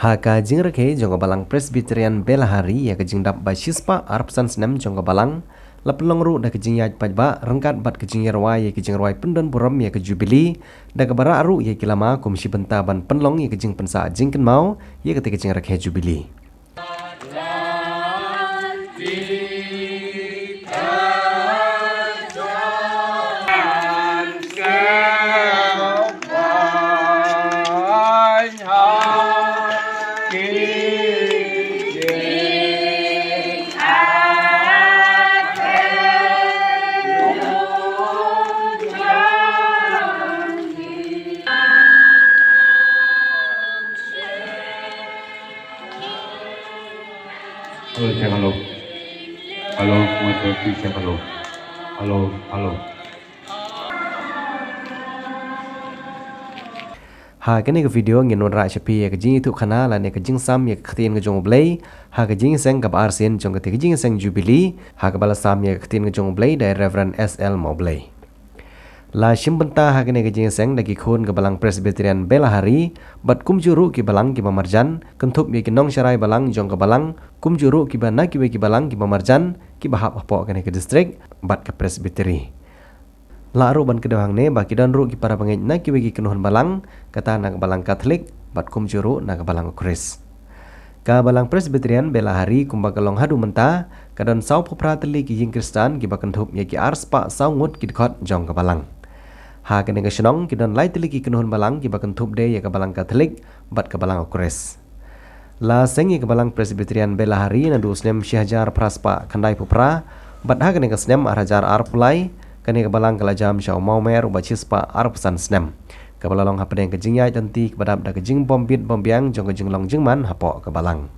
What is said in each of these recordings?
Haka jing rekhe jongga balang Presbyterian Belahari ya kejing dap ba shispa arpsan senem jongga balang lapelong ru da kejing yaj pajba rengkat bat kejing yarwa ya kejing rawai pendon buram ya kejubili da kabara aru ya kilama kumsi benta ban penlong ya kejing pensa jingken mau ya ketika kejing rekhe jubili. Halo, halo, halo, halo, halo. Ha kene ke video ngin ra chapi ya kejing itu khana la ne kejing sam ya khatin ngejong blai ha kejing seng ka arsen jong ke kejing seng jubilee ha ka bala sam ya khatin ngejong blai dai Reverend SL Mobley la shimbenta ha kene kejing seng dagi khun ke balang Presbyterian Belahari bat kumjuru ki balang ki mamarjan kentup ya ki nong sharai balang jong ke balang kumjuru ki bana ki ki balang ki mamarjan ki bahap apo kene ke distrik bat ke Presbytery la ru ban kedawang ne baki dan ru ki para pangej na ki wegi kenuhan balang kata nak balang Katolik bat kumjuru nak balang Kris ka balang Presbyterian Belahari kumbagalong hadu menta kadon sau popra teli ki jing Kristan ki bakan thup ye ki arspa sau ngut ki khot jong ka balang ha kene ka shnong ki don lai teli ki kenuhan balang ki bakan thup de ye ka balang Katolik bat ka balang Kris la sengi ka balang Presbyterian Belahari na du snem syahjar praspa khandai popra bat ha kene ka snem arhajar arpulai kani kabalang kalajam syau maumer ubachispa arpsan snem kabalalong hapadeng kejingyai tanti kebadap da kejing bombit bombiang jong kejing long jingman hapo kabalang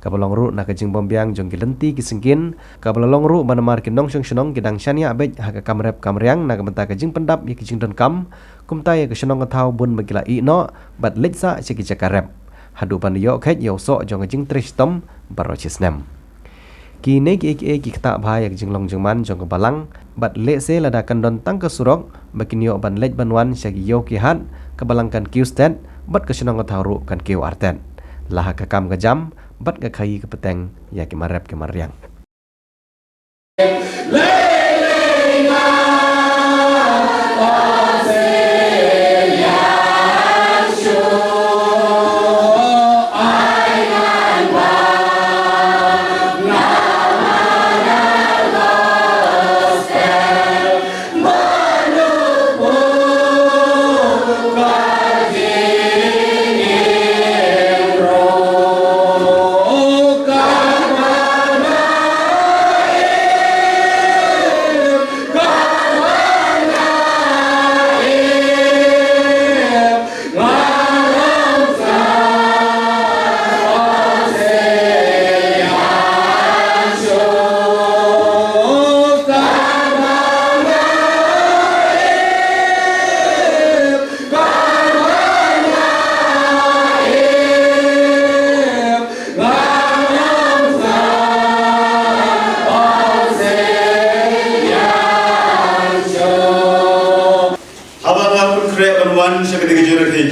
kabalong ru na kejing bombiang jong kilenti kisingkin kabalalong ru banamar kinong syong syonong kidang syania abej haka kamrep kamriang na kabenta kejing pendap ya kejing don kam kumta ya kesyonong kathau bun bagila i no bat litsa siki cakarep hadu pandiyo khet yo so jong kejing tristom barochisnem kini ki kta bhai ak jinglong jingman jong balang bat le se ladakan don tang ke surok bakinyo ban lej banwan syagi yo ki hat kebalangkan kiustet bat kesenong thauru kan kiu artet lah ka kam ka jam bat ka khai ka peteng ya ki marep ki maryang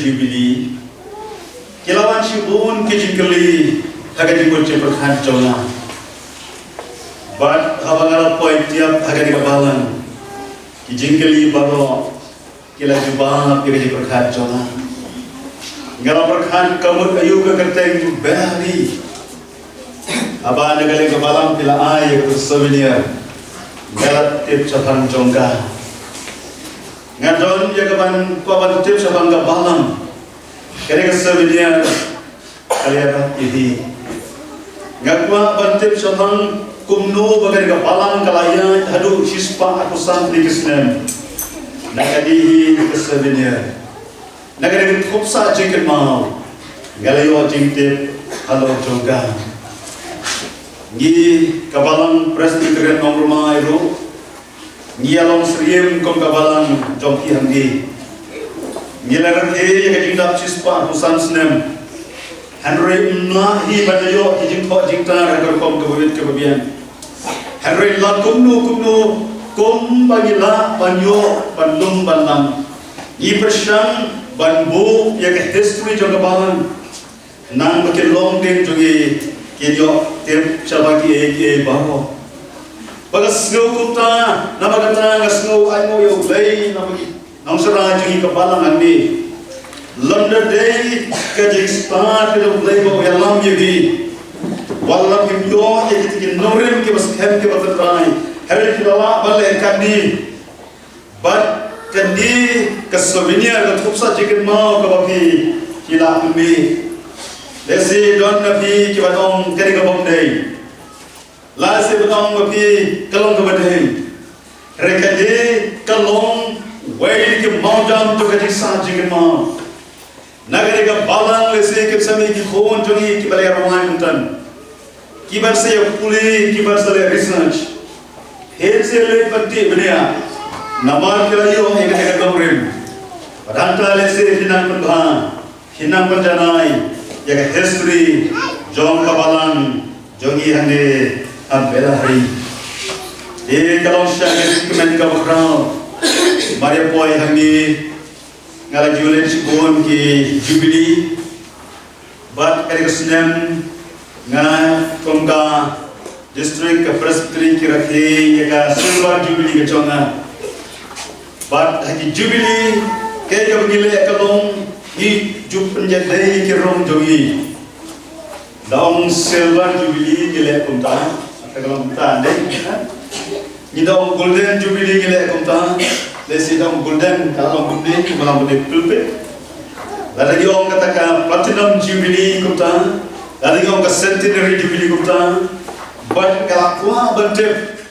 Jubilee kilawan shibun kijingkeli hagadi bolche perkhan chona but habangala point tiap hagadi kabalan kijingkeli baro kila jubah hagadi perkhan chona ngala perkhan kamut ayu ka kerteng Belahari aba nagale kabalan pila ay kursaviniya galat tip chapan chongga ngadon ya kaban kaban tip sabang ka balang kare ka sabidia kaliya idi ngakwa ban tip sabang kumno bagari ka balang kalaya hadu shispa akusan likisnem nakadihi ka sabidia nagare ka khupsa jingken mau galayo jingtip halo joga gi kabalang Presbyterian nomor mairu Ngialong seriem kong kabalang jongki hanggi ngilaran ya kajingdap cispa husan senem Henry mlahi badayo kijingkok jingtar agar kong kebabian Henry la kumnu kum bagila banyo banlum banlam i persyang banbu ya ke history jong kabalang nang bagi long den jogi kiyo tem chabaki e baho bagas snow kuta namagata ngasno ay mo yo lay namagi nang sara jogi kapalang ani London day kajik start ke lay mo yalam yebi wallam himyo ekiti norim ke bas hem ke batrai hari kilala balle kandi but kandi kasovenia ka thupsa chicken mau ka bapi kila umbi lesi don nabi ki badong kari ka bom dei la se badong bapi kalong ka badei rekade kalong wai ki mau jam to ka sa chicken mau nagare ka balang lesi ki sami ki khon jongi ki balai rawai untan ki bar se puli ki bar se research Helse le pati benia namar kelayo ega ega kamrim padanta lese hinang pendha hinang penjanai yaga history jong kabalan jongi hande ambela hari e kalong syagir kemen ka bakrao mari poi hangi ngala julen sikon ki jubilee bat ega snem ngana komka district presbytery ki rakhe yaga silver jubilee ke chonga but haki jubilee ke ka bangile kalong hi jup penjadai ki rom jogi daung silver jubilee gile kumta kalong ta dei ni daung golden jubilee gile kumta lesi daung golden kalong bunde ki malam bunde pulpe lagi orang katakan platinum jubilee kumta lagi orang ka centenary jubilee kumta but kalakwa bantep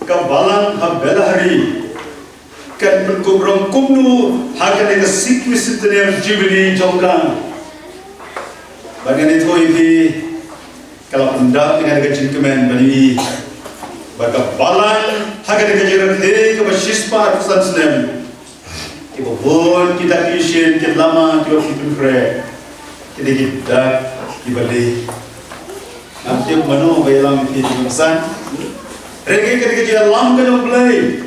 kabalan habela hari kan berkubrong kumnu hakan eka sikwi sitene jubilee jongkang bagian itu ini kalau pendak dengan eka jingkemen bani baka balan hakan eka jirat he ke basispa pesan senem ibu pun kita kisien kita lama kita pun kre kita dibalik nanti mano bayalang kita pesan regi kita lam kan play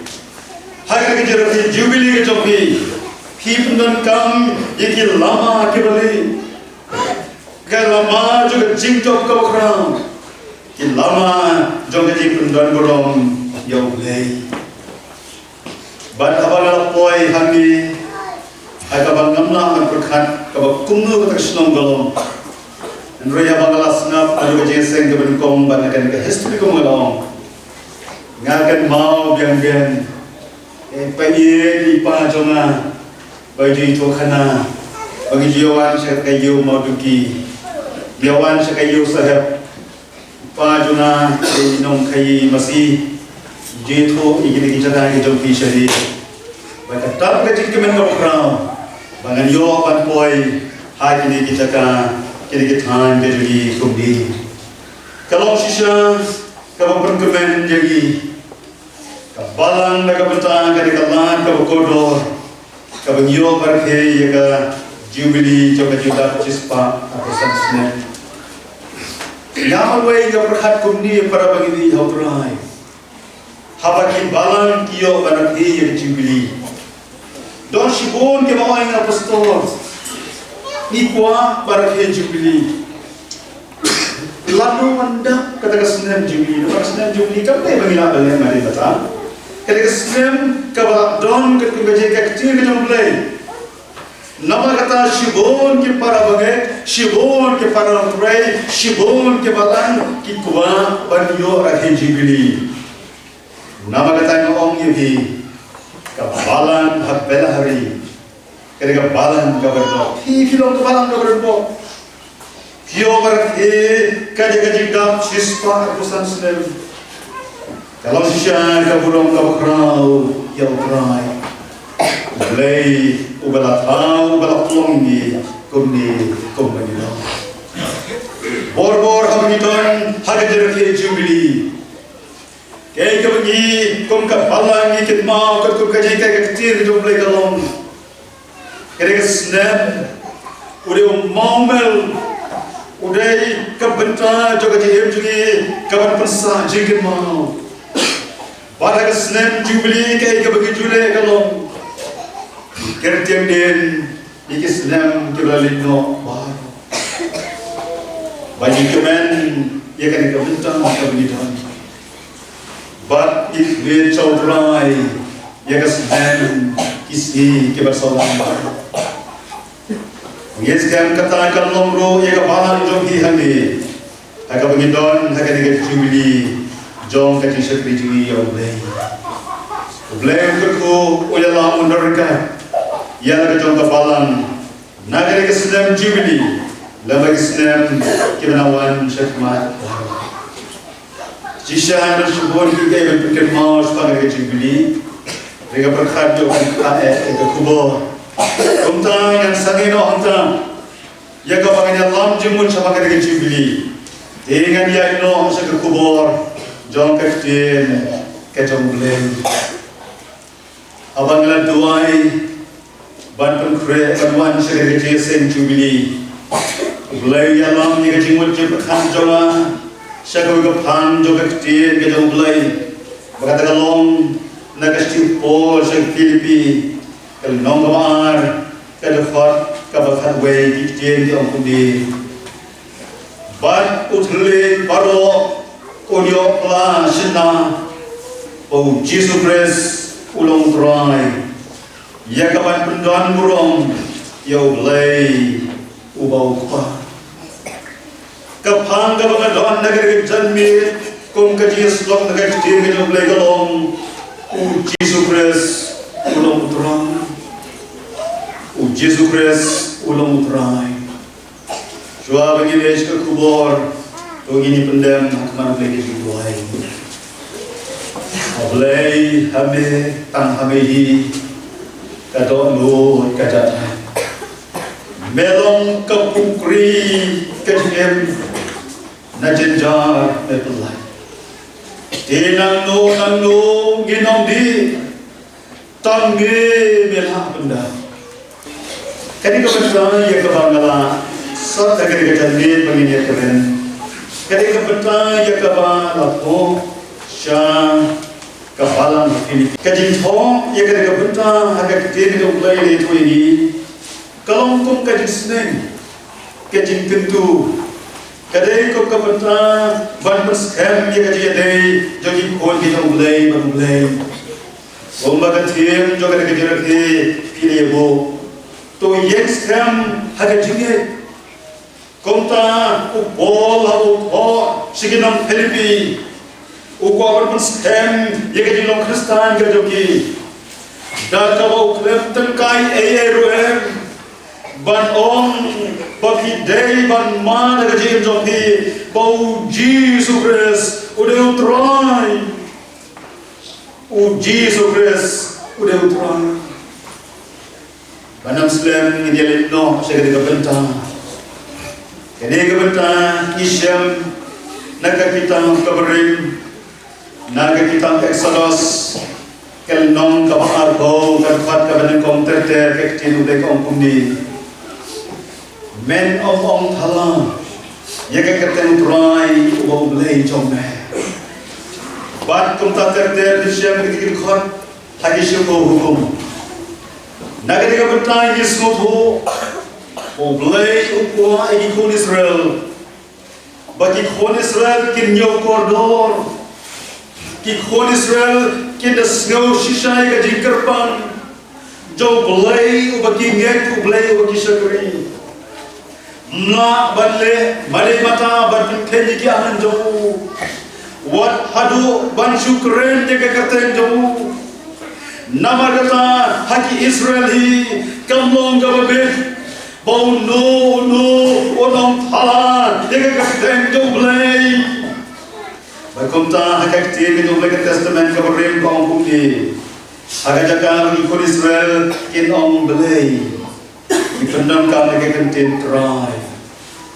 Haga kejar jubilee ke joki, hipundan kam iki lama kebali, lama juga jingkok kau kerang, ki lama juga hipundan borong yau lei. Bad abang poi hangi, aga bang ngamna berkat kau kumnu kata senang galong, nroya bangala snap aja jeseng ke benkong banakan ke history kau galong, ngakan mau biang pagi ipa jonga bagi itu kana bagi jiwan saya kayu mau duki jiwan saya kayu sahab pa jonga inong kai masih jitu igini kita ki jompi shari baka tap ke tik men ko krau bangan yo pan poi ha kini kita ka kini kita ke jadi kumdi kalau sisa kalau perkemen jadi kabalan daga bertang kali kalan kabukodor kabagyo barke yaga jubilee joka juda cispa atau sansne yaman way ga berhat kumni para bagini hautrai habaki balan kiyo barke yaga jubilee don shibon ke mawai na pastor ni kwa barke jubilee lalu anda kata kesenian jubilee kesenian jubilee kapai bagila balen mari bata ketika Islam kabar don ketika jika kecil kejumpai nama kata shibon ke para bagai shibon ke para pray shibon ke balan kitwa banyo rahe jubilee nama kata ngong yuhi kabalan habela hari ketika balan kabar do hi filom kabalan kabar do kio berke kaje jingdap sispa kusan Islam kalau sisa kaburong kabakrau yang berai, belai ubala tahu ubala pelongi kumni kumbanila. Bor habiton hadir ke jubilee. Kaya kabagi kum kapalang ikit mau kum kaji kaya ketir jubilee kalong. Kaya snap udah maumel udah kebentar juga jihim juga kapan pensa jingin mau. Pada kesenian jubilee kaya kabagi jule kalong kertiang den ikis nem kibalino baru bagi kemen ya kan kebentang kebenitan but it will show dry ya kesan isi kebersamaan yes kan kata kan lomro ya kebalan jogi hani agak bengidon agak digat jubili jong kati sekri jui ya Blay berku uyala mundarka ya laga jong kebalan nagari kesedam jubili lama kesedam kebenawan syakmat jishan bersubun kita berpikir mau sebagai jubili mereka berkhad jo ke kubur kumta yang sangino hanta ya kapangan lam jumun sebagai jubili dengan dia ino sa kubur jong kecil kecong bulan abang lan tuai ban penkre banwan sa kecil sen jubili bulai ya lam ni kecil muncul kan jonga sa pan jong kecil kecong bulai bagata kalong na kecil po sa Filipi kalong kamar kadafat kabakat way kecil di angkundi Bat utle baro unyo pla sina o Jesus Christ ulong try ya kapan pendan burong ya ulay ubau pa kapang kapan don nagar janmi kum ka Jesus long nagar tin ka ulay galong o Jesus Christ ulong try o Jesus Christ ulong try Jua bagi les ke kubur, begini pendam kemana boleh dijual. Ablay hame tang hamehi kado lu kajat. Melong kepukri kejem najenjar mepelai. Tinang nu ginom di tangge melha pendam. Kadi kebetulan ya kebangala. Sot agar kejalin pengingat keren. Ketika betah ya kaba lapo syang kapalang ini. Kajin thong ya ketika betah agar ketir itu mulai itu ini. Kalau kum kajin seneng, kajin pintu. Kadai kum kabetah ban berskam ya kajin day jogi kon kita mulai. Bomba ketir jogi ketir pilih bo. To yes skam agar jinge. Kumta upol upol siginam Filipi uko berpenskem yeke dilong Kristan gajoki data bau klep tengkai ruem ban om bagi day ban ma daga jim joki bau Jesus Christ udah utrai Jesus Christ udah utrai banam Islam ini dia lino saya ketika bentang Kini kebetulan Isyam naga kita kabarin naga kita Exodus kelnong kabahar ho kadfat kabanin komterter kektin udah kompuni men om thala ya kekten try ubau belai jomne bat kumta terter Isyam ketik khot hagi syukur hukum naga kebetulan Yesus ho Oblay upwa igi kon Israel, bagi kon Israel kin nyo kordor, ki kon Israel kin dasngaw shishay ka jingkarpan, jo oblay ubagi ngek oblay ubagi syakri, na balle male mata badin kenyi ki ahan jo, wat hadu ban syukren deka kerten jo, nama kata haki Israel hi kamlong gababit. Oh no, onong thala, jika kapten double. Bakumta hakakti double ke testament kabarim kong bukti. Hakajakar ikut Israel kin ong belay. Ipendam kami ke kentin try.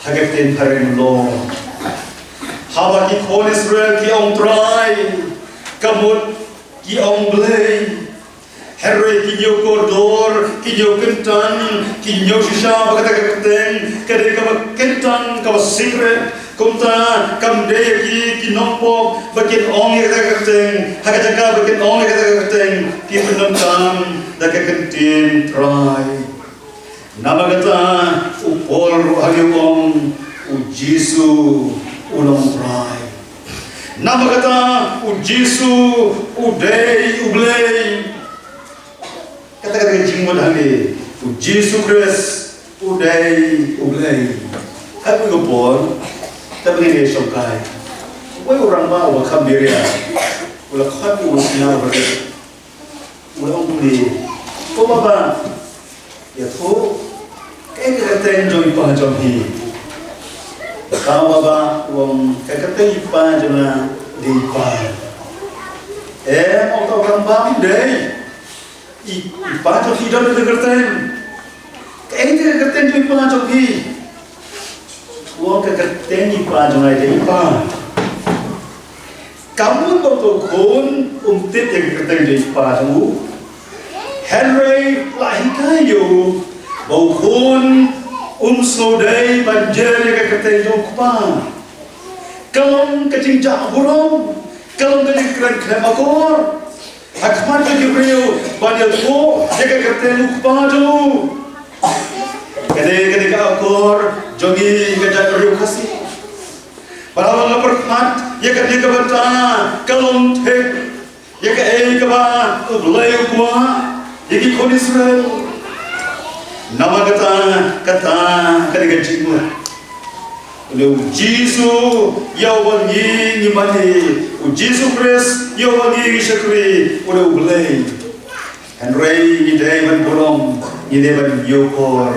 Hakaktin harim lo. Hawa ki kon Israel ki ong try. Kamut ki ong belay. Herre kinyo koridor, kinyo kentan, kinyo shisha bagata kakten, kade kaba kentan kaba secret, kumta kam deki kinompo bakin ong kakten, hakajaka bakin ong kakten, kipendam kam dakakentin try. Nama kata upol ruhani ong Jisu ulang try. Nama kata Jisu udai ublay. Kata-kata jingmod hali Jisu Christ udai ublay. Aku gopon, tapi ini sokai. Woi orang mau wakam biria, ulah kami ulah sinar berada, ulah umbli. Kau bapa, ya tu, kayak kata enjoy paham hi. Kau bapa, uang kayak kata ipa jona dipa. Mau kau orang bapa deh, ipa jom hi jom kata, kayak kata enjoy paham hi. Uang kayak kata ipa jona dipa. Kamu tu kon umtit yang keteng di paru, Henry lahir yo, bau kon sodai banjir yang keteng di kupa, kalau kecing burung, kalau kecing keren akor, akmat kecing beliau banjir tu yang keteng di kupa tu, kede akor jogi kejap beliau kasih. Para perkat, ya kan dia keberta, kalon tek, ya kan keba, ublay ukwa, ya kan kon Israel. Nama kata kadi mu. Lu Jisu ya wangi ni mani, Jisu Christ ya wangi syakri, udah ublay. Henry ni dewan bolong, ni dewan yokor.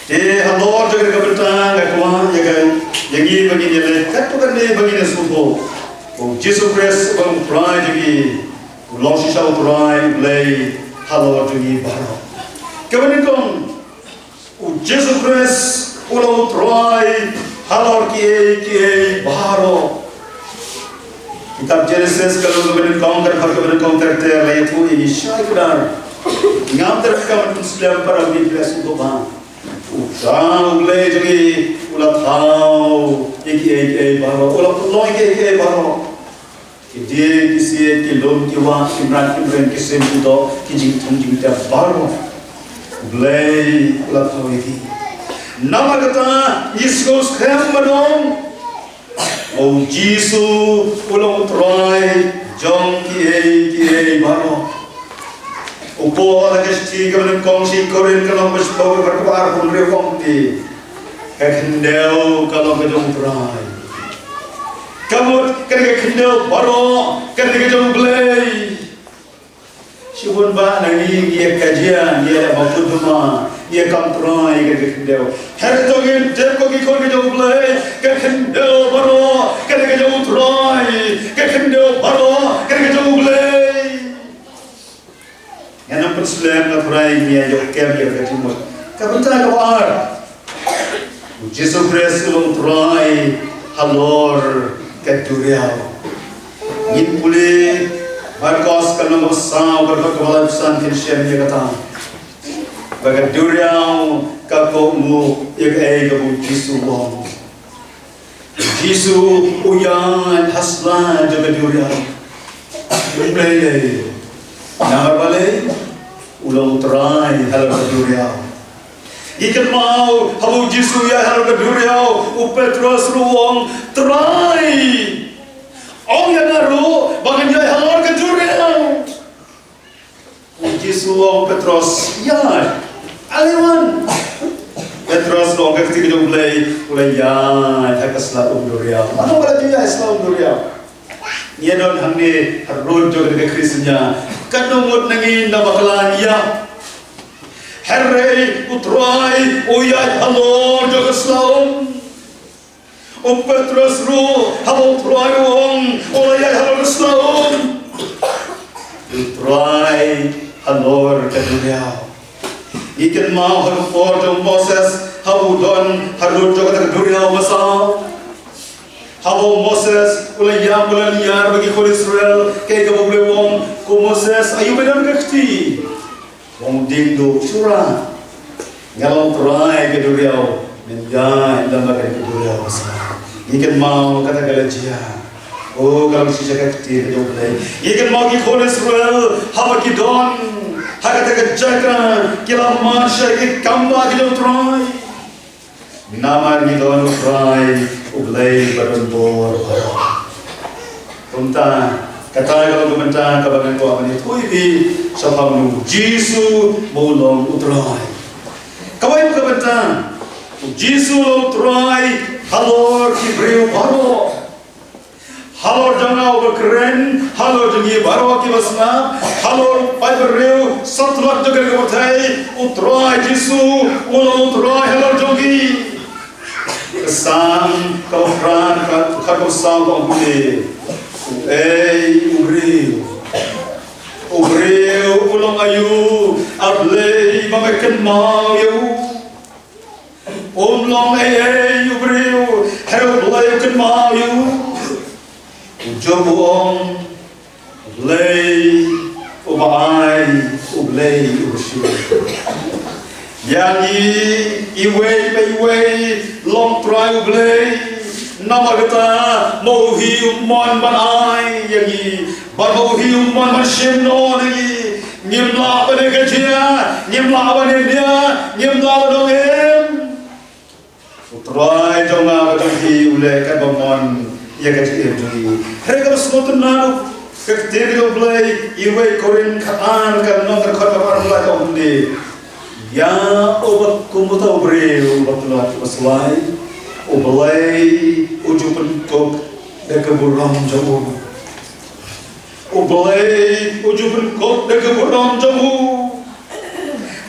Allah jaga keberta, gakwa, ya kan. Yang ini begini le, kat bukan ni begini subuh. Jesus Christ bang prai jadi, ulang sisa prai play halau jadi baru. Kemudian kong, Jesus Christ ulang prai halau kiai baru. Kitab Genesis kalau kemudian kong terter itu ini syai benar. Ngam terkam Islam para biblia subuh bang. Usang ulay jadi ulat tahu iki baru ulat penuh iki baru dia kisi kilom kiwa kimran kisim itu kijing tunjing tiap baru ulay ulat tahu iki nama kata Yesus kem madong Jisu ulang try jong ki baru Upo agasti kemudian kongsi korin kalau bersebawa berkebar pun rekomti kekendau kalau kejong berai kamu kekendau baru kekejong belai Syukur bah nangi dia kajian dia maupun rumah dia kamprai kekendau hari tu kan jep koki kejong belai kekendau baru kekejong berai kekendau baru kekejong belai yang nampak Islam nak berai ni ayat kem yang ketimur. Kapan kabar? Jesus Christ long berai halor keturiau. Ini pulih berkas kalau bersama berkebal bersama Kristian dia kata. Berketuriau kakomu yang kamu Jesus bom. Jesus uyan hasla juga keturiau. Mulai Nama balai ulang terai halau keduriau. Ikan mau halau Jisu ya halau keduriau. Petrus ruang terai. Orang yang naru bangun ya halau keduriau. Jisu ruang Petrus ya alewan. Petrus ruang ketika jom mulai ya tak selalu keduriau. Mana boleh dia selalu keduriau. Ia don hamne harun jo ke Kristiannya. Kadang nangin na bakalan ya. Herre utrai uyai halo jo keslaum. Petrus ru halo utrai uyai halo keslaum. Utrai halo kedunia. Ikan mau harus jo Moses halo don harun jo ke dunia masa. Halo Moses, ulai liar bagi orang Israel, kayak kamu boleh wong, ko Moses, ayu benar kekti, wong dindo curang, ngalau terai ke duriau, menjai dalam bagai ke duriau besar. Ikan mau kata galajia, oh kalau sisa kekti ke boleh. Ikan mau ke orang Israel, hama kidon, hakata kejaga, kila masya ke kamba ke terai. Nama ni don utrai ublay baron bor Punta kata kalau kementan kabangan ko apa ni tui di sapang Jisu bolong utrai kawai kementan Jisu utrai halor kibriu baro halor jangau berkeren halor jangi baro ki basna halor pai berriu satlak jaga kementai utrai Jisu bolong utrai halor jangi Kesang kau peran kau sang kau boleh, ubriu ulang ayu, ablay bagaimana mau you, long ubriu, hero boleh kan mau you, ujobuong, ablay, ublay ursi. Yang iway long try ublay nama kata mohi umman banai yang mohi umman masyeno lagi nyimla pada kerja nyimla pada dia nyimla pada em try jangan berhenti ulai kan bamon ya kerja itu mereka semua tenang ketika ublay iway korin kaan kan nonton kata orang lain kau bende Ya obat kumputa ubreu batulat maslai ublay ujupan kok dekaburam jamu ublay ujupan kok dekaburam jamu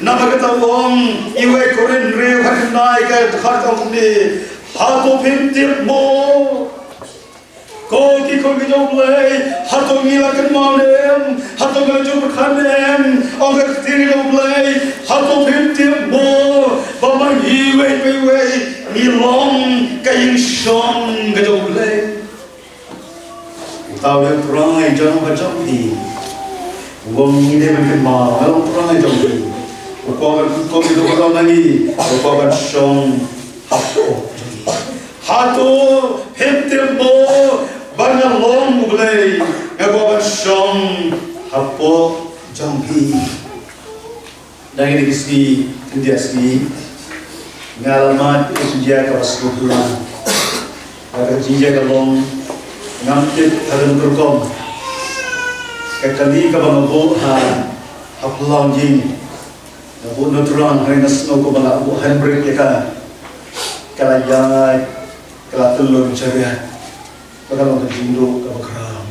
nama kata wong iwe koren reu haknai ka khatong ni hatu pintip mo ko ki joblay hatu ngilakan maulem hatu ngaju berkhanem orang tiri joblay hatu pintip mo bamang iwe ngilong kaying syong ka joblay utaw try jangan macam ni wong ini mengemar kalau try joblay ko itu orang lagi ko syong hatu pintip mo Banyak long mulai, ngabawan syong, hapo, jampi. Dan ini kisah India sini, ngalamat kerja kawas bulan, kerja kalong, ngambil dalam berkom, kekali kabang abu hapulang jing, abu nutrang hari nasno ko bala abu handbrake kita, kalayay, kalatulur cariat. Kalau berjinduk, kalau keram.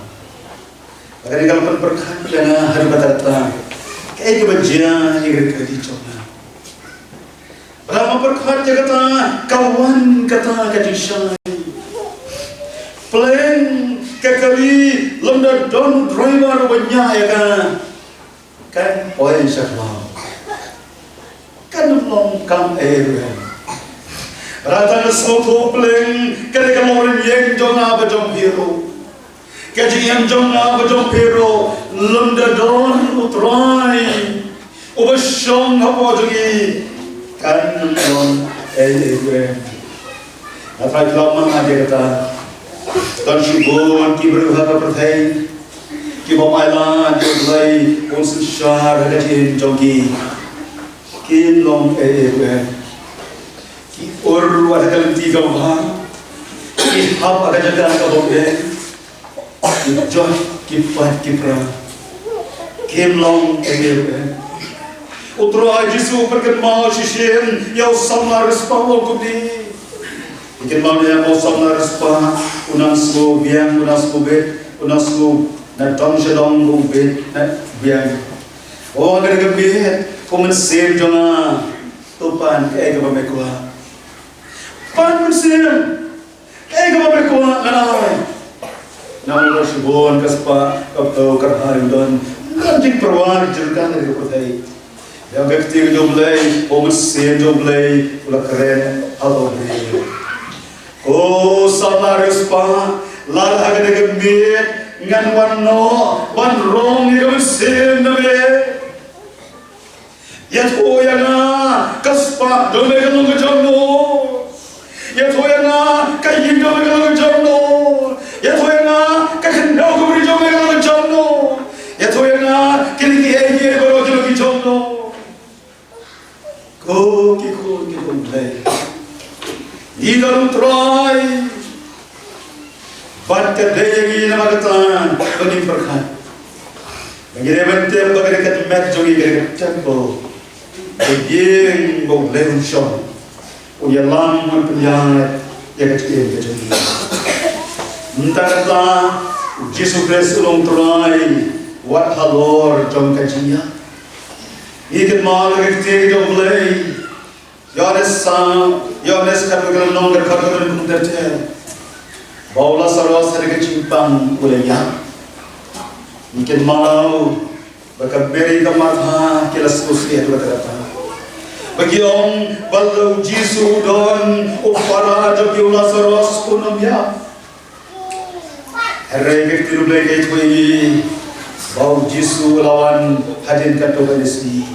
Makanya kalau berkat jangan hari berdatang. Kayak kebajian yang kerja coba. Kalau berkat kata kawan kata kajisai. Plan kekali lemda don driver banyak ya kan poin syaklam. Kan belum kam air. Rata semua plan ketika orang yang jangan berjumpa hero, kajian jangan berjumpa hero, lemda don utrai, ubahsyong apa jadi kan don Rata lama aja kata, dan syibun kiberuh apa pertai, kibomailan jodlai unsur syar kajian jogi, kilong Or ada kali tiga orang, ihap ada jaga kalau John kipat kipra, kimlong Utro ajisu perkenal sisien, yau samar respa wongkudi. Perkenal dia mau samar respa, unasku biang, unasku bet, unasku natong sedong bet, biang. Oh agak bet, komen ser jangan tupan kayak apa mekwa. Pan mesin, kau berkuah kanai. Namun syibun kaspa kapto karhari don kanjing perwar jerkan dari pertai. Yang kecil joblay, mesin joblay, ulah keren atau ni. Oh sama respa, lalu agak gembir, ngan wan rong ni mesin nabe. Ya tu yang kaspa dombe kalau kejono. Ya Tuhan kayin jom kalau jono, ya Tuhan kakendau kau beri jom kalau jono, ya Tuhan kini kiai baru kalau jono, kau mulai, di dalam try bat kedai lagi nama kata bagi berkat bagi debat bagi dekat met jogi dekat tempo bagi bau leun shon uya lam mun penjat ya kecil kecil entah kata Jesus Kristus long try what halor jom kajinya ikut mal kecil jom lay Yohanes katakan nonggar katakan kumterce Baula saros harga cimpang ulenya mungkin mau bakaberi kamatha kilas usri itu kata bagi om balau Jisu don upara jogi ula saros punomya harga kecil ulenya itu bau Jisu lawan hadin katobalisi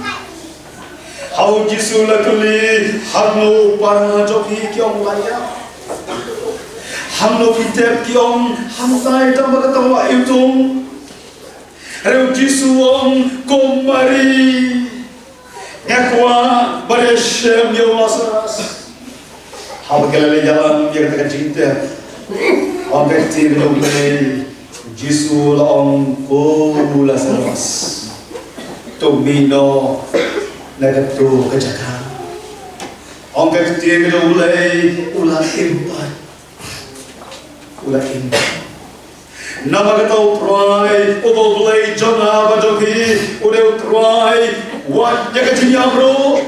Hau Jisu latuli hamno upara jogi kiong laya hamno kitep kiong hamtai tambah ketawa itung reu Jisu om komari ngakwa bareshem yo masaras hau kelele jalan yang tekan cinta om kecil dong Jisu la om kula saras tomino nagatu kejaka om kecil dong ulah impat nama kata utrai, obo belai jona bajoki, udah utrai, wat jaga cinya bro.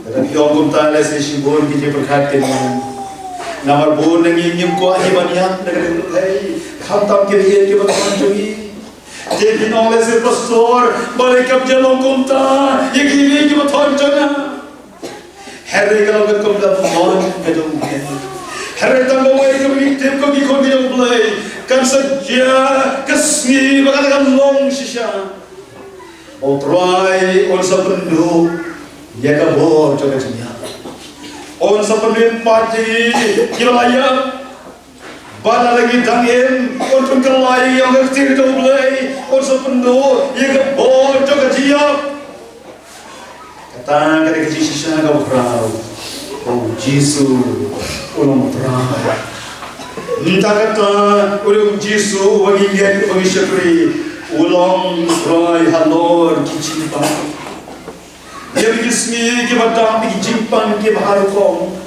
Tapi orang kumta lesi sibun kita berkati nama bun nengi nyim kuah hibaniak negeri utrai, khantam kiri kita berkanjungi. Jadi nong lesi pastor, balik kap jalan kumta, yakini kita berkanjungi. Hari kalau kita kumta pun kejungi. Hari tanggal wajib mengiktim kau gikon dia mulai kan saja kesmi mengatakan long sisa. Outrai on sepenuh dia kabur coba cinya. On sepenuh pagi kilayam. Bana lagi tangin on pengkelai yang kecil dia mulai on sepenuh dia kabur coba cinya. Kata kata kecil sisa kau berau. Oh Jisu ulang terakhir. Entah kata ulang Jisu bagi dia bagi syakri ulang terakhir halor kicimpang. Dia bigismi kibatang kicimpang kibaharu kong.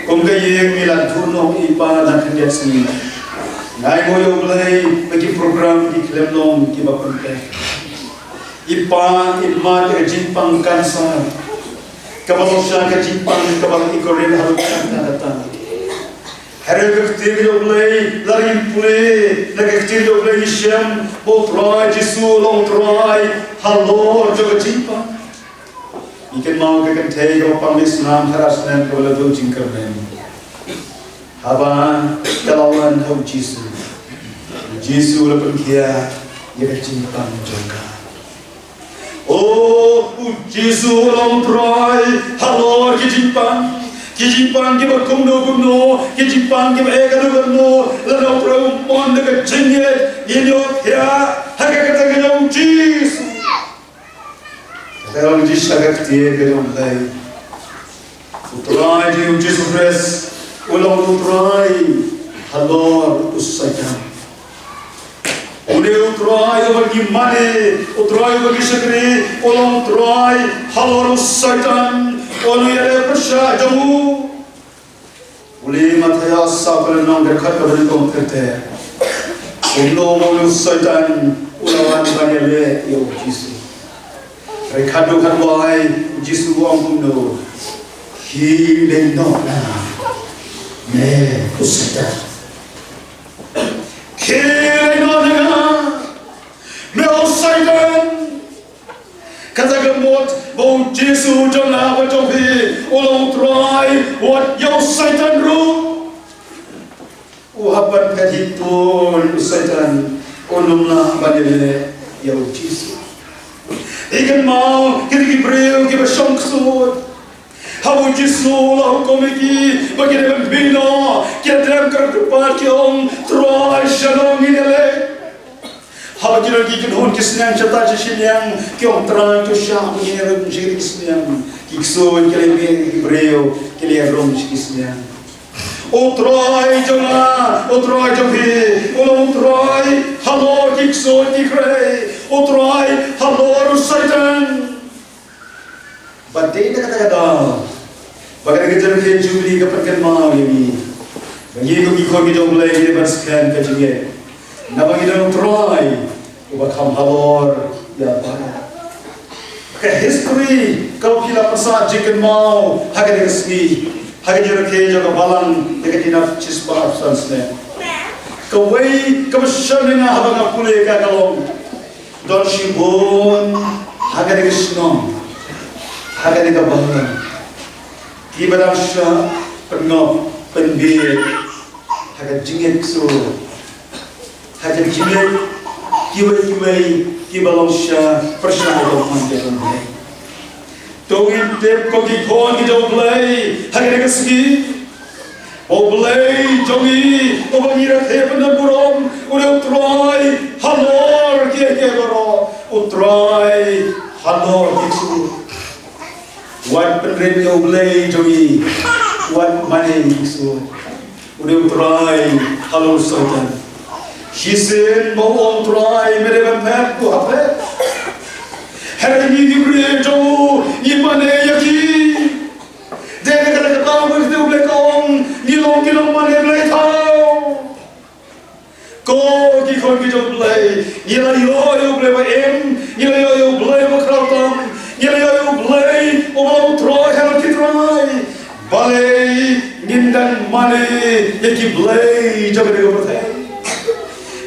Kong kaya milan tuno ipa nak dia sini. Nai moyo belai bagi program di Klemlong kibapunte. Ipa ilma kicimpang kansa. Kabal usah kejimpang kabal ikorin harus datang. Hari kecil doblay lari pulih, lagi kecil doblay isyam, botrai Jisu long trai, halor juga jimpang. Ikan mau kekan teh kau pangis nam haras nam kau lalu jingkar nem. Haba kelawan hau Jisu, Jisu lepas kia ia jimpang juga. Oh, Jisu long try, halor kijimpang kibakumno, kijimpang kibaegano, lalu perempuan dekat jengit, inyok ya, hakikat kejauh Jisu. Kata orang Jisu agak tiada kejauh lagi. Utrai di Jisu Kristus, ulang utrai, halor usaikan. Udah utrai bagi mane, utrai bagi syakri, ulang utrai, halor usaikan, ulang yale persya jamu. Uli mataya sabal nang dekat kepada kete. Ulang usaikan, ulang banyale yo Jisu. Rekado kanwai Jisu angkuno. He no na, me usaikan. Kata gemot bau Jisu jona bajohi ulang try what yo Satan ru uhapan kaditun Satan unumna badele yo Jisu ikan mau kiri breu kiba songksud habu Jisu lahu komiki bagi dengan bina kira dalam kerdepan kiong try shalom inele hal kita lagi kenhon kisnyang cerita kisnyang kiong terang tu syah punya rejeki kisnyang kiksun kelebih Hebreo kili rom sikisnya. Utrai jonga, utrai jogi, utrai halor kikso kikre, utrai halor satan. Badai kata-kata, bagai kerja kerja jubli keperkan mau ini, bagi itu kikau kita mulai kita bersihkan kerja. Nama kita utrai, ubah halor ya para. Ke history kalau kita pesat jika mau haga resmi. Hari juruk jaga balang dekat dinaf cispa absansnya. Kawai kebesaran abang apule kagalong. Don shibon haga dekat snom, haga dekat balang. Kibaran sya pengop penbir haga jingit so, haga jingit kibai kibalong sya persya dong manjat. Tungin tep koki kon ki jauh belai, hari kesegi, oh belai jongi, oh bangira tep dan burom, udah utrai halor kia baro, utrai halor kiksu, wat penren jauh belai jongi, wat mane kiksu, udah utrai halor sultan, hisen mau utrai mereka pep tu apa? Hari ini diberi jauh, imane yaki. Jangan kata-kata begitu boleh kaum, kilong mana boleh tahu. Kau jauh boleh, yo boleh em, yo boleh berkeratam, yo boleh orang terai hal kitrai. Balai ngindan mana yaki boleh jaga dia bertai.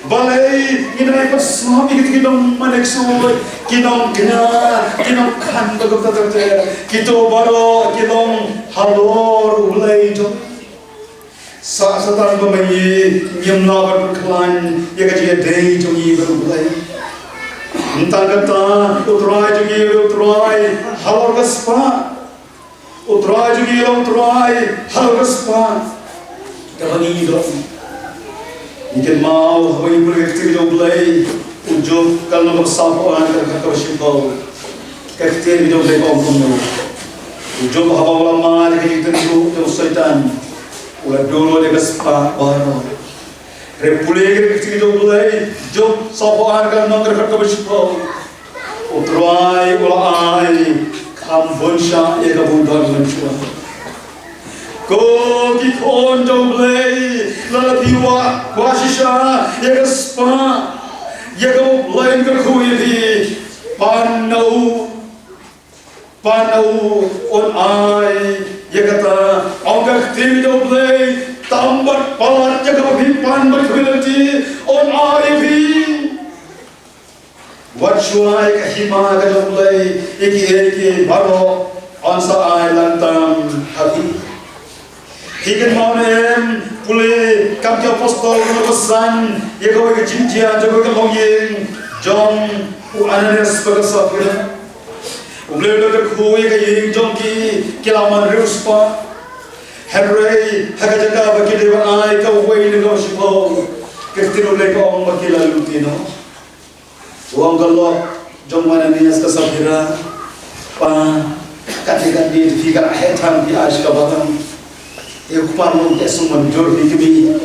Balai ini persami kita manek suai, kita kan begitu terjadi. Kita baru kita halor ulai jo. Saat pemain nyamna berkelan, ya kerja day jo ni berulai. Entah kata utrai jo ni utrai halor kespa, utrai jo ni utrai halor kespa. Kapan ini do? Ikan mau hawi berkati jauh belai, ujung kalau bersama orang terkata bersimpau, kati jauh belai kaum kamu, ujung hawa ulama dekat itu jauh syaitan, ulah dulu dekat sepa baru, repulih kati jauh belai, jauh sama orang kalau terkata bersimpau, utrai ulai, kambonsha ia kabundan mencua. Kau kikon jauh belai, lalapiwa kuasisha, ya kespa, ya kau lain kerkuili, panau on ai, ya kata, orang kiri jauh belai, tambat palat, ya kau pipan berkuilati, on ai pi. Wajwai kahima jauh belai, iki baru, onsa ai lantang hati. Hikan maunem pulih kami apostol berpesan ya kau ke jinjia jaga ke longing jom Ananias berkesafir umleh dokter kui ke ying jom ki kilaman ruspa Henry haga jaga bagi dewan ai kau wei ni kau sipo kertino le kau bagi lalu tino uang kalau jom Ananias kesafira pa katikan di fikir hetan di asyik batang Ikupan mungkin semua jor di kami.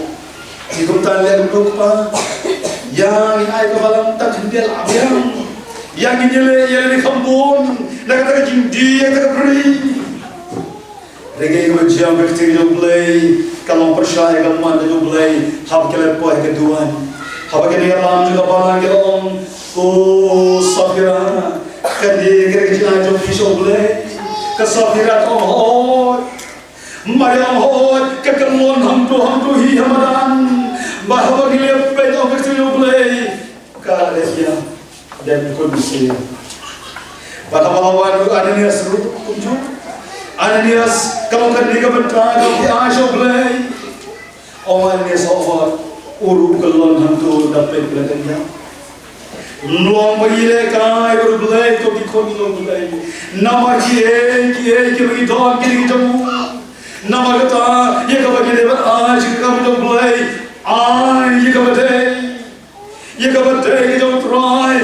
Ikupan lihat lupa. Yang ini kebalam tak hendak abiang. Yang ini le kampung. Nak kata jindi, nak kata beri. Regi macam berarti jublay. Kalau percaya kalau mana jublay, hab kelep poh keduan. Hab kelep ram juga balang kelom. Ko safira. Kadi kira-kira jublay jublay. Kesafira oh. Mayang hot kekelon hamtu hi hamadan bahwa gilep pedo kecil play kalesia dan kondisi pada malam Ananias kunjung Ananias kalau kan dia bentar di asyo play Ananias hot uru kelon hamtu dapat belakangnya Nuang bagile kai berplay to dikon play nama kie bagi dog kiri jamu nama kata, ya kau bagi lebar aja kamu jauh belai, ya kau badai jauh terai, jauh terai,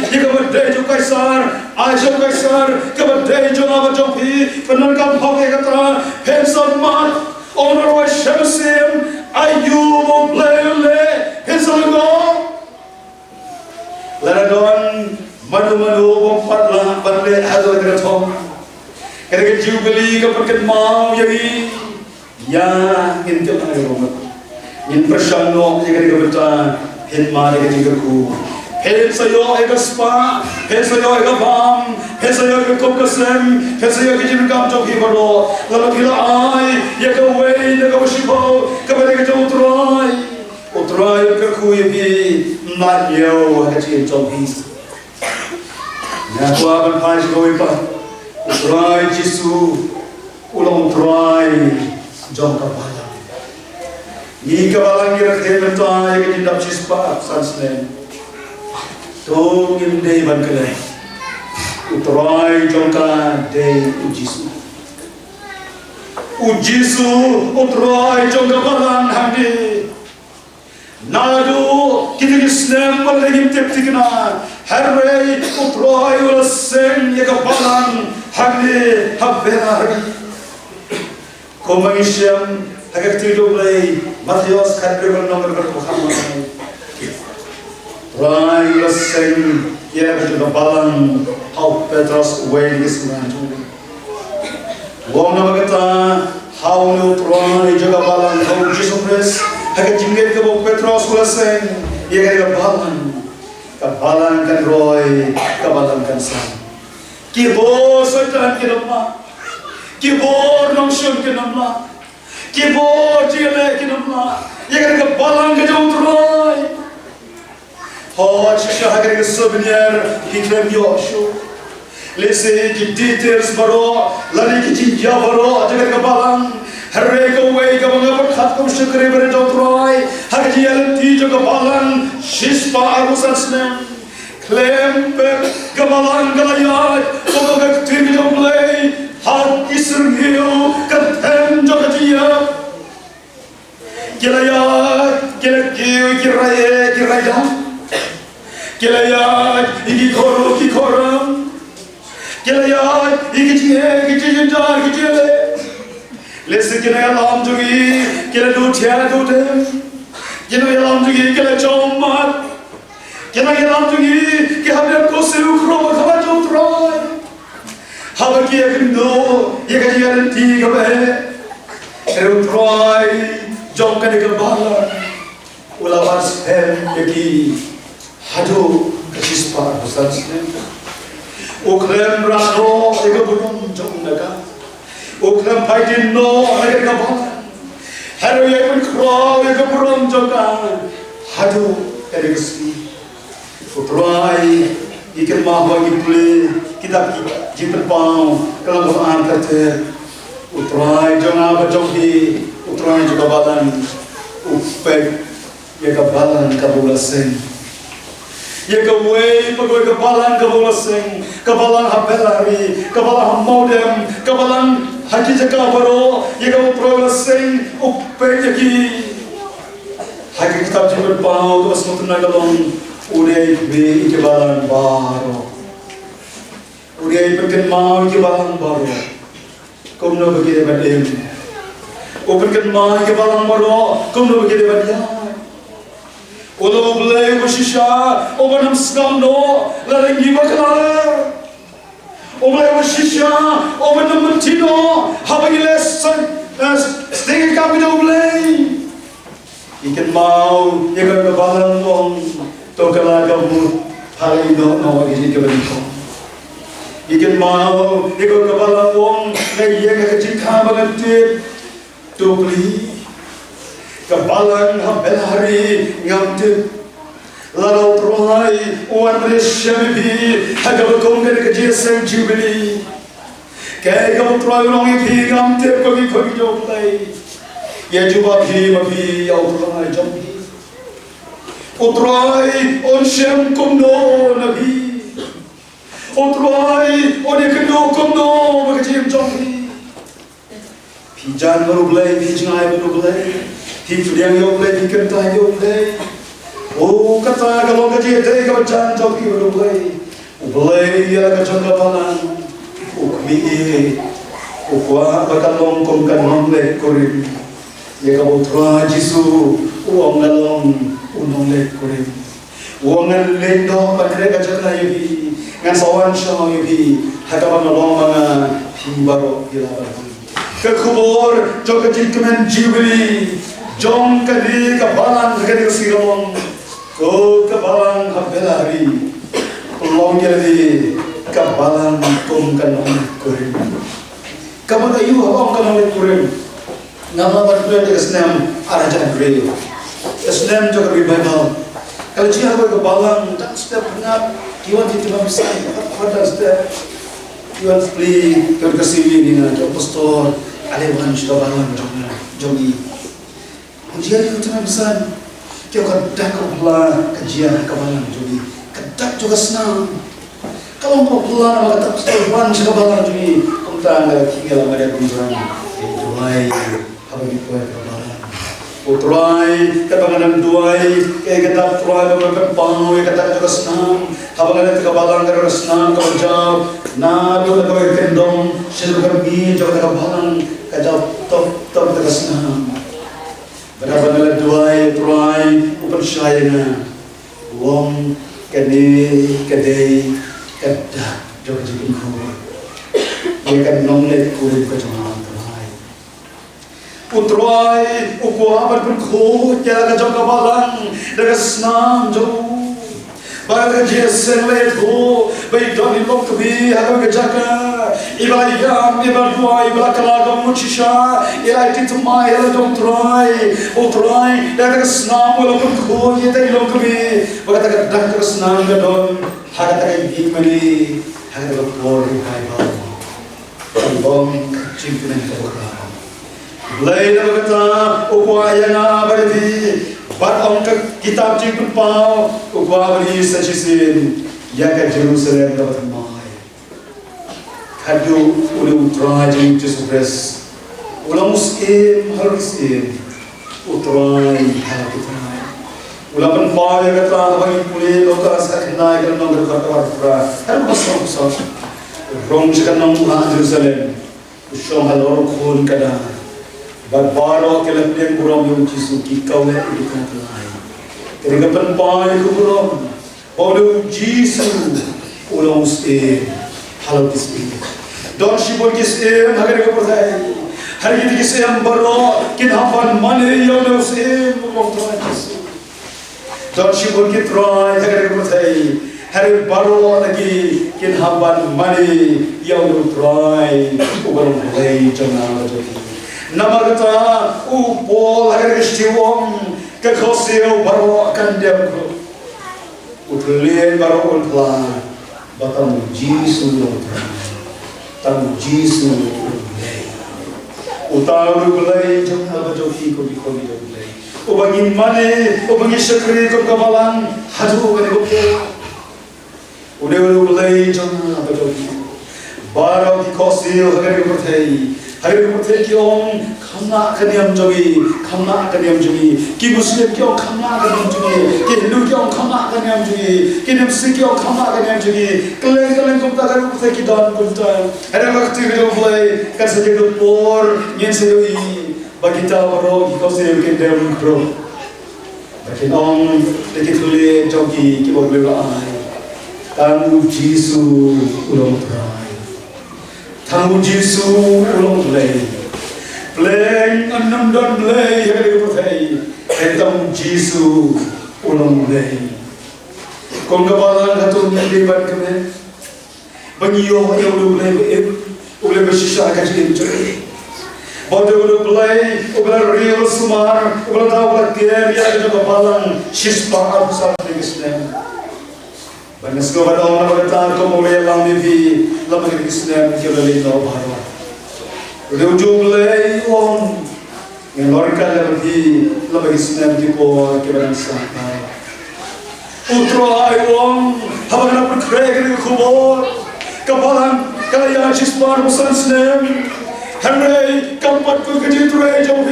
ya kau badai jauh kaisar, kau badai jauh apa jauh pi, penan kau pakai kata Samat, Honor wa Shamsim, Ayub, Blele, Hizalgo. Laradon, Madu, Patla, Bande, Hazard, Kerja Jubilee, Kapakan Mau, Yagi, Ya, Intel, In Prashano, Yagabata, Hinma, Yagaku. Hen sayo ega spa, hen sayo ega bam, hen sayo ega kokasem, hen sayo ega jimkam joki baro. Lalu kila ay, yaga way, yaga washibo, kabare ega utrai ega kuya bi, not yo, ega jim joki. Naku aban pais goy pa, utrai jisu, ulang utrai jom kapaya. Ni kabalang gira kementai ega jindap chispa, sansnen. Tungin day bangkalay, utray jongka day ujisu, utray jongka balan handi, nadu kita kisnem balagim teptikna, harray utray ulaseng yaga balan handi habbenari, komangisyam hagak tidoblay Matios kadrebal nomor bermuhammadai. Rai laseng ya betul balang how Petros way this man to wong na magata how no try jaga balang how Jesus Christ haga jingget ke Petros laseng ya ga balang kan roy ka balang kan sa kibo satan ke nama kibo nongshon ke nama kibo jile ke nama ya ga balang ke jauh roy Hoje chega a souvenir que cremou show. Lese de details baro, lari que tinha baro, até que balang. Harrega way que vão por khat com chakre bare do troy. Hagi alti jo balang, shispa arusansne. Klemper gabalang galayat, como que tim jo play. Har isrngio katem jo katia. Galayat, galakiu giraya. Kelayat iki koram kelayat iki jindar kijele lese kelaya lam jugi kelaya dutia dudem kelaya lam jugi kelaya chomat kelaya lam jugi ke hamne ko se ukro khaba jotrai haba ki ekndo ye gajian ti gabe erutrai jom kan ke bala ulawas hem yaki Hadu kasispa busasne, ukrem rano ega bunum jom naga, ukrem fighting no ega kaban, hadu ega crow ega bunum joga, hadu ega spi, utrai ikan mahwa iple kita jipen pau kalau Quran kata, utrai jangan bajomhi, utrai juga badan, upek ega badan kabulasen. Ye kawai pagoi kabalan kabulaseng, kabalan habelari, kabalan modem, kabalan haki jaka baro, ye kawu prolaseng uppe yaki. Haki kitab jibat pau tu asmut nagalong udai be ikebalan baro, udai perken mau ikebalan baro, kumno begini badem, uperken mau ikebalan baro, kumno begini badem. Olo blay washisha, obanam skamno, larengi baklar. Oblay washisha, obanam mantino, habagiles sting kapito blay. Ikan mau, ikan kebalan wong, tokala kamu hari no isi kebeniko. Ikan mau, ikan kebalan wong, lagi kecil kabangan tubli. Kabalan habelari ngamte lalau trohai wan reshabi hagabakom kan kejesen Jubilee kai gam trohai longi phi ngamte kogi joplai ya juba phi mapi au trohai jompi utrohai on shem komno nabi utrohai on ekno komno bagajem jompi phi jan marublai phi jangai marublai Tipu yang yoblay, dikentah yoblay. Oh kata kalau gaji day kau jangan joki yoblay. Yoblay ya kacang kapalan. Ukmi, Ukwa bakalong kong kanong lek korim. Ya kabutra Jisu uang galong unong lek korim. Uang lendo padre kajaka yubi. Ngan sawan siya yubi. Hakapan nolong mga himbaro hilaban. Kekubur jong kejingkemen Jubilee. Jong kadi kabalan kadi kesirong. Ko kabalan habelari. Ulong jadi kabalan kong kanong korim. Kamu tahu apa kamu lihat nama berdua di Islam arahan beliau. Islam juga revival. Kalau dia aku kebalang tak setiap benar kiwan itu bisa pada setiap kiwan beli terkasih ini na pastor alewan sudah balang jogi. Dia itu cuma bisa dia kedak kebalang kajian kebalang jogi kedak juga senang. Kalau mau pulang maka tak setelah sudah balang jogi. Tanggal tinggal pada kumpulan duai apa itu kebalan utrai kebangan duai kita tuai beberapa pangu kita juga senang abangan itu kebalan karena senang kau jauh na juga kau kendong seluruh kami juga kebalan kajau top kita senang berapa nilai duai utrai upersyayana wong kedai kedah juga jikin kau Ikan nonglet kulit kecuali terai. Utrai, ukwa berkuh, jaga jaga balang, jaga senam jauh. Bagai jesen leto, baik dari lok kebi, aku kejaga. Ibalah yam, ibalah dua, ibalah kelagam mucisha, ibalah itu mai, ibalah dong utrai, jaga senam walaupun kuh, jadi lok kebi. Bagai jaga senam gadon, haga jaga gimana, haga jaga pori hai bal. Bom cimpinan keberkahan. Lain berkata, upayana berdi, batang kitab cimpun pau, upaya beri sejisin, ya ke Jerusalem dapat mai. Kadu ulu utrai jeng Yesus, ulang muslim harus utrai harus utrai. Ulang penpau ya kata, bagi pulih lokal saknai kerana berkata warfra, harus besar. Rong sekarang nunggu Jerusalem, usung halor khun kada, barbaro kelam yang kurang yang Yesus kikau le itu kan lain. Ketika penpai kurang, orang Yesus ulang usti halau kisih. Don sibol kisih hari ini percaya, hari ini kisih baro kinhapan mana yang usti ulang Tuhan Yesus. Don sibol kitrai hari ini percaya. Hari baru lagi kinhaban mani yang utrai ubarum lei jangan jadi. Nama kata upol hari kestiwong kekosio baru akan diamku. Utlian baru utla batam Yesus utrai, tam Yesus lei. Utaru lei jangan jadi kau lei. Ubangin mani ubangi sekri kau kamalan hadu kau dikau. Udah mulai jangan apa jadi. Barang di kosil hari bertei kiong kamna kaniam jogi, ki muslim kiong kamna kaniam jogi, ki hindu kiong kamna kaniam jogi, ki muslim kiong kamna kaniam jogi. Keleng kumta hari bertei ki dan kumta. Hari waktu itu mulai kan saja por nyensei bagi tahu di kosil kendem kro. Bagi ong dekitulie jogi ki boleh ai. Tanggu Yesus ulang terai, tanggu Yesus ulang play, enam dan play hari bertei, tanggu Yesus ulang play. Kau kebalan katun yang debat kemen, banyak yang boleh bersisa kajian ceri. Bodoh boleh play, boleh real sumar, boleh tahu boleh kirim yang juga kebalan sispa absar Islam. Banyak sekali orang berkata kau mulai lama di lama di Islam kita lihat bahawa ujung mulai orang yang lorikan di lama Islam kita kita santai. Utrai orang habar nak berkerja di kubur kebalan kaya cisbar bukan Islam. Hari keempat kau kerja turai jauh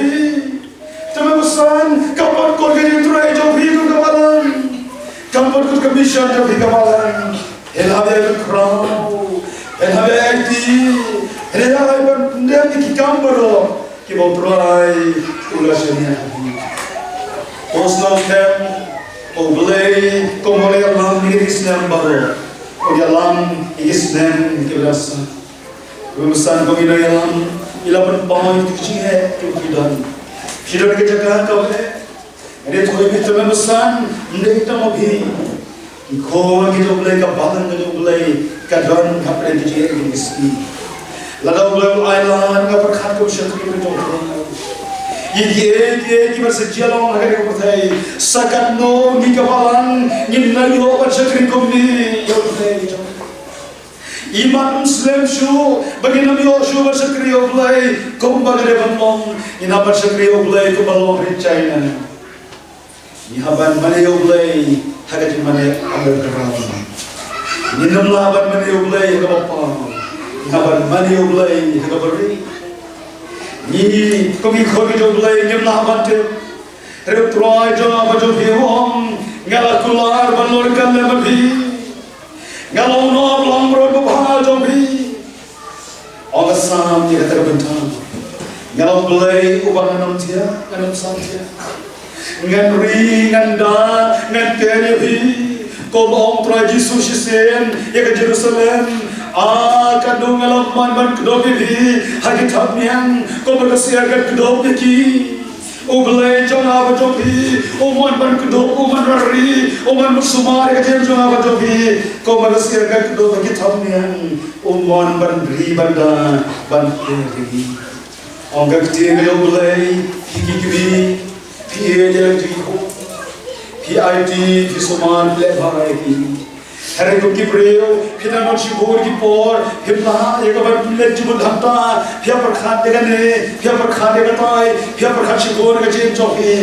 Tapi bukan keempat kau kerja turai jauh kebalan. Kampar kus commission jo hikabalan, helabe krau, helabe akti, helabe bende kambaro ki botrai ulasnya osno kem oblei komore lam ni islam baro o yalam islam ki rasa urusan ko ilalam ilapan pahoi tuji hai tu kidan kidan ke jaga ka hai ane thoi bhitor mein musan mde ta mabhi ko ki jo oblei ka badan jo oblei ka don kapre tuji hai iski lada oblei ailan ka prakhat ko shakri mein jo ये कि बस जलों अगर को बताए सकत नो नि कपाlan नि नयो बचकरी को नि यो बताए iman muslim shu bagi nami o shu bachakri oblai ko bagare banlong ina bachakri oblai ko balong ri china ni haban mane oblai hagati mane agar karam ni namla haban mane oblai ko bapa haban mane oblai ko bari ni komi khogi joblai nimna bante re troi jo bajo hiom ngala kular banor kalle mabi ngalo no blom ro bha jo bi on sam ni kata bentan ngalo blai ubanam tia nganam sam tia ngandri nganda nganteri bi ko bom troi jisu shisen ye ke Jerusalem kadung alam man kedopi bi hagi thamnyang ko bagasiar kan kedopi ki oblai jona bajobi oman ban kedop oman rari oman musumar ka jem jona bajobi ko bagasiar kan kedopi ki thamnyang oman ban ri banda ban ri ongak ti me oblai ki ki pi jam ji ko PIT fi soman le bhai ki हरे को की प्रेयो फिर ना मर्ची बोर की पोर फिर ना एक बार तुल्ले जुबल धमता फिर पर खाते का ने फिर पर खाते का ताई फिर पर खाची बोर का चेन चौकी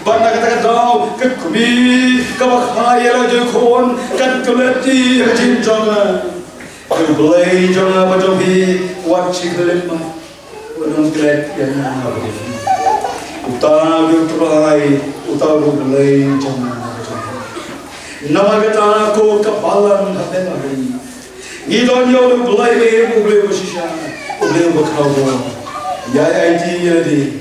बन्ना का दाव के कुबी कब खाये ला जो खोन कन तुलेती का चेन चौका जो बुलाई जोना बजो भी वाची कलेमा वनम कलेट या ना उतार बुलाई जोना Namagata ko kapalan habena ri. Idon yo bulai be uble boshisha uble bakhawo. Yai IT yadi.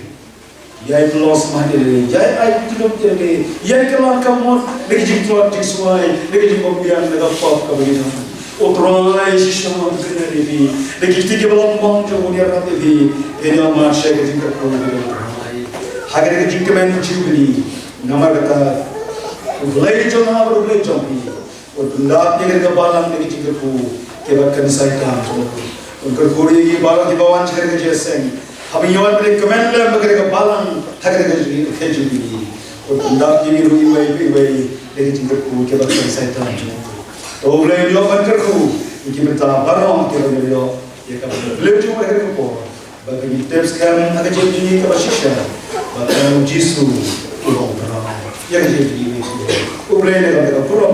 Yai plus made. Yai IT dok yadi. Yai kalan kamon legi jitwa tiswai legi jimbian lega pop kabina. Utrai shisha kene bi. Legi tike balam bang jo unia rate bi. Enia ma shege jinka ko. Hagere jinka men jibli. Namagata Ulai jona baru ulai jombi, orang ni kerja balang ni kita ku kebat kan saya tam tu. Unkar kori ki balang di bawah kerja jesen. Kami yawan beri komen le kerja balang kerja kerja ni. Orang ni rui wei ni kita ku kebat kan saya tam tu. To ulai yo unkar ku kita minta balang kerja yo. Ia kan ulai cuma kerja ku. Bagi tips kan ada kerja ni kebat shisha. Bagi jisu tu orang. Ya kerja ni. Ublai ni kalau kita pulang